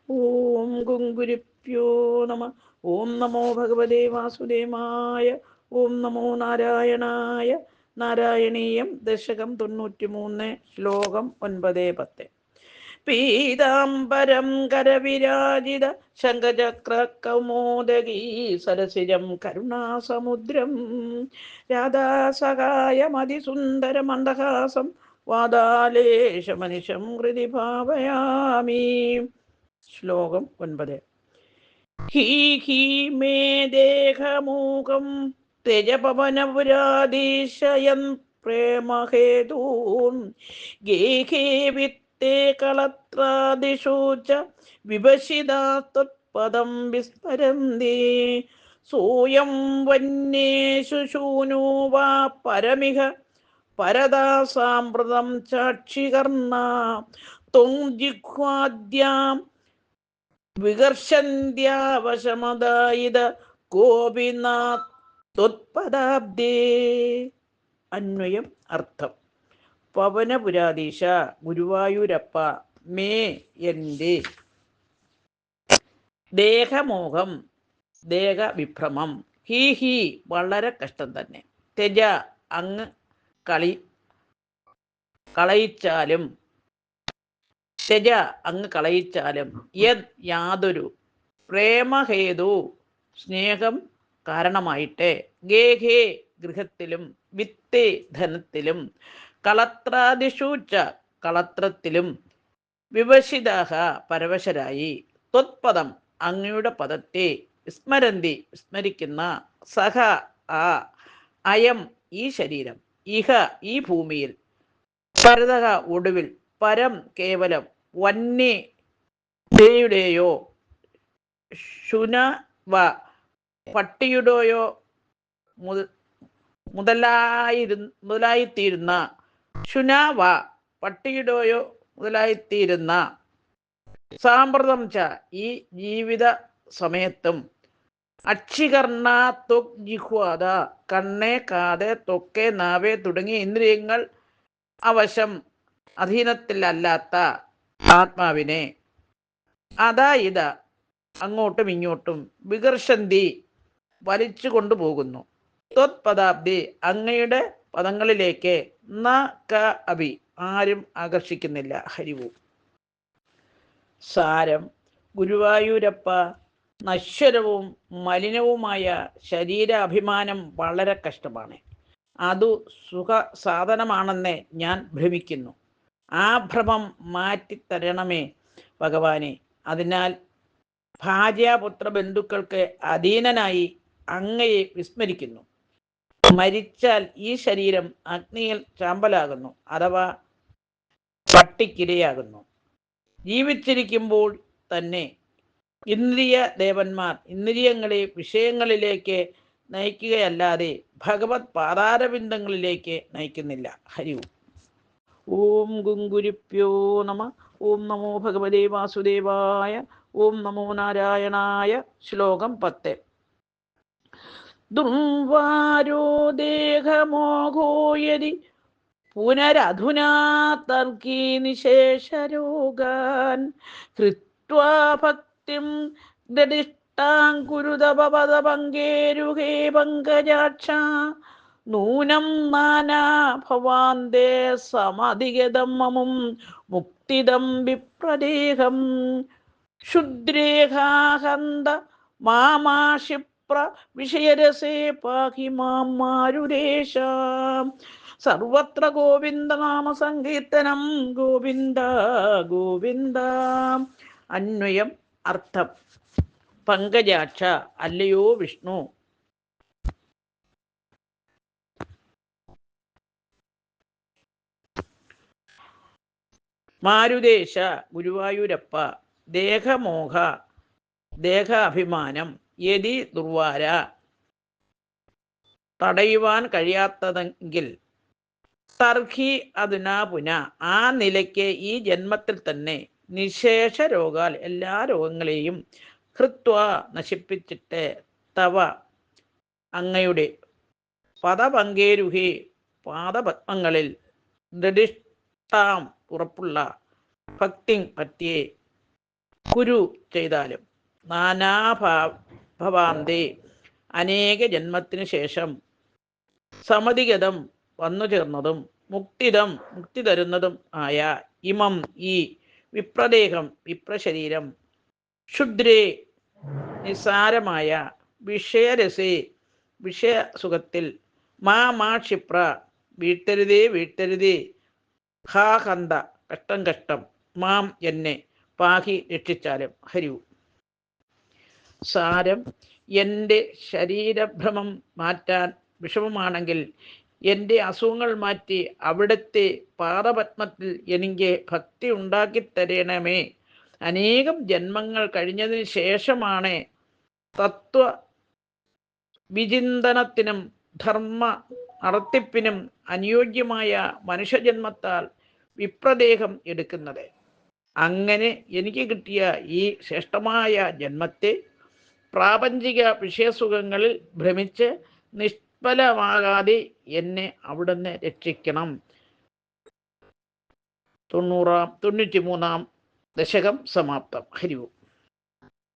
ഓം ഗുങ്കുരുഭ്യോ നമ. ഓം നമോ ഭഗവതേ വാസുദേവായ. ഓം നമോ നാരായണായ. നാരായണീയം ദശകം 93, ശ്ലോകം 9-10. പീതാംബരം കരവിരാജിത ശംഖചക്ര കൗമോദഗീ സരസിജം കരുണാസമുദ്രം രാധാസഹായമതിസുന്ദര മന്ദഹാസം വാതാലേശമനിശം ഹൃദി ഭാവയാമി. ശ്ലോകം 9. ഹീ ഹീ മേ ദേഹമൂകം തെജപവനപുരാധീശയൻ പ്രേമഹേതൂൻ ഗേഹേ വിത്തേ കളത്രാദിഷു ച വിഭഷിതാത്പദം വിസ്മരന്തി സോയം വന്യേഷു ശൂനോ വാ പരമിഹ പരദാ സാമ്പ്രതം ചാക്ഷികർണ ത്വം ജിഹ്വാദ്യാം വികർഷന്ത്യാവശമദായിത ഗോപിനാഥ് ത്വത്പദാബ്ദേ. അന്വയം അർത്ഥം. പവനപുരാധീശ ഗുരുവായൂരപ്പ, മേ എൻ്റെ ദേഹമോഹം ദേഹവിഭ്രമം, ഹീ ഹീ വളരെ കഷ്ടം തന്നെ, തെജ അങ്ങ് കളയിച്ചാലും, തെജ അങ്ങ് കളയിച്ചാലും, യത് യാതൊരു, പ്രേമഹേതു സ്നേഹം കാരണമായിട്ട്, ഗേഹേ ഗൃഹത്തിലും, വിത്തേ ധനത്തിലും, കളത്രാദിഷൂച്ച കളത്രത്തിലും, വിവശിതാഹ പരവശരായി, ത്വത്പദം അങ്ങയുടെ പദത്തെ, വിസ്മരന്തി വിസ്മരിക്കുന്ന, സഹ ആ അയം ഈ ശരീരം, ഇഹ ഈ ഭൂമിയിൽ, പരതക ഒടുവിൽ, പരം കേവലം, വന്യേ തേയുടെയോ, ശുനവ പട്ടിയുടെയോ മുതലായിത്തീരുന്ന, ശുനവ പട്ടിയുടെയോ മുതലായിത്തീരുന്ന, സാമ്പ്രതം ച ഈ ജീവിത സമയത്തും, അക്ഷികർണ ത്വക് ജിഹ്വാദ കണ്ണേ കാത് ത്വക്ക് നാവ് തുടങ്ങിയ ഇന്ദ്രിയങ്ങൾ അവശം അധീനത്തിലല്ലാത്ത ആത്മാവിനെ, അതായിത അങ്ങോട്ടും ഇങ്ങോട്ടും, വികർഷന്തി വലിച്ചു കൊണ്ടുപോകുന്നു, ത്വത്പദാബ്ദി അങ്ങയുടെ പദങ്ങളിലേക്ക്, ന ക അഭി ആരും ആകർഷിക്കുന്നില്ല. ഹരിവും. സാരം. ഗുരുവായൂരപ്പ, നശ്വരവും മലിനവുമായ ശരീരാഭിമാനം വളരെ കഷ്ടമാണ്. അതു സുഖ സാധനമാണെന്ന് ഞാൻ ഭ്രമിക്കുന്നു. ആ ഭ്രമം മാറ്റിത്തരണമേ ഭഗവാനെ. അതിനാൽ ഭാര്യാപുത്ര ബന്ധുക്കൾക്ക് അധീനനായി അങ്ങയെ വിസ്മരിക്കുന്നു. മരിച്ചാൽ ഈ ശരീരം അഗ്നിയിൽ ചാമ്പലാകുന്നു, അഥവാ പട്ടിക്കിരയാകുന്നു. ജീവിച്ചിരിക്കുമ്പോൾ തന്നെ ഇന്ദ്രിയ ദേവന്മാർ ഇന്ദ്രിയങ്ങളെ വിഷയങ്ങളിലേക്ക് നയിക്കുകയല്ലാതെ ഭഗവത് പാതാരബിന്ദങ്ങളിലേക്ക് നയിക്കുന്നില്ല. ഹരി ഓം ഗുങ്കുരുഭ്യോ നമ. ഓം നമോ ഭഗവതേ വാസുദേവായ. ഓം നമോ നാരായണായ. ശ്ലോകം 10. ദുർവാരോ ദേഹമോഘോ യദി പുനരധുനാ തർക്കീ നിശേഷരോഗാൻ ഹൃത്വാ ഭക്തിം ദദിഷ്ടാം കുരുതപദപങ്കേരുഹേ പങ്കജാക്ഷ നൂനം നാനാ ഭവാന്തേ സമധിഗതം മമും മുക്തിദം വിപ്രദേഹം ക്ഷുദ്രേഹാഹന്ത മാമാക്ഷിപ്ര വിഷയരസേ പാഹി മാം മാരുദേശ. സർവത്ര ഗോവിന്ദ നാമ സങ്കീർത്തനം. ഗോവിന്ദ ഗോവിന്ദ. അന്വയം അർത്ഥം. പങ്കജാക്ഷ അല്ലയോ വിഷ്ണു, മാരുദേശ ഗുരുവായൂരപ്പ, ദേഹമോഹ ദേഹാഭിമാനം, യതി ദുർവാര തടയുവാൻ കഴിയാത്തതെങ്കിൽ, തർഹി അതുനാ പുന ആ നിലയ്ക്ക് ഈ ജന്മത്തിൽ തന്നെ, നിശേഷ രോഗാൽ എല്ലാ രോഗങ്ങളെയും, ഹൃത്വ നശിപ്പിച്ചിട്ട്, തവ അങ്ങയുടെ, പദപങ്കേരുഹി പാദപത്മങ്ങളിൽ, ദൃഢിഷ്ടാം ഉറപ്പുള്ള, ഭക്തി പറ്റിയെ, കുരു ചെയ്താലും നാനാഭവാന്തേ അനേക ജന്മത്തിനു ശേഷം സമതിഗതം വന്നു ചേർന്നതും മുക്തി തരുന്നതും ആയ ഇമം ഈ വിപ്രദേഹം വിപ്രശരീരം ക്ഷുദ്രേ നിസാരമായ വിഷയരസേ വിഷയസുഖത്തിൽ മാ ക്ഷിപ്ര വീട്ടരുതേ ഹാ ഹന്ത കഷ്ടം മാം എന്നെ പാഹി രക്ഷിച്ചാലും. ഹരിവു. സാരം: എൻ്റെ ശരീരഭ്രമം മാറ്റാൻ വിഷമമാണെങ്കിൽ എൻ്റെ അസുഖങ്ങൾ മാറ്റി അവിടുത്തെ പാദപത്മത്തിൽ എനിക്ക് ഭക്തി ഉണ്ടാക്കി തരണമേ. അനേകം ജന്മങ്ങൾ കഴിഞ്ഞതിന് ശേഷമാണ് തത്വ വിചിന്തനത്തിനും ധർമ്മ നടത്തിപ്പിനും അനുയോജ്യമായ മനുഷ്യജന്മത്താൽ വിപ്രദേഹം എടുക്കുന്നത്. അങ്ങനെ എനിക്ക് കിട്ടിയ ഈ ശ്രേഷ്ഠമായ ജന്മത്തെ പ്രാപഞ്ചിക വിഷയസുഖങ്ങളിൽ ഭ്രമിച്ച് നിഷ്ഫലമാകാതെ എന്നെ അവിടുന്ന് രക്ഷിക്കണം. 93-ാം ദശകം സമാപ്തം. ഹരിവും.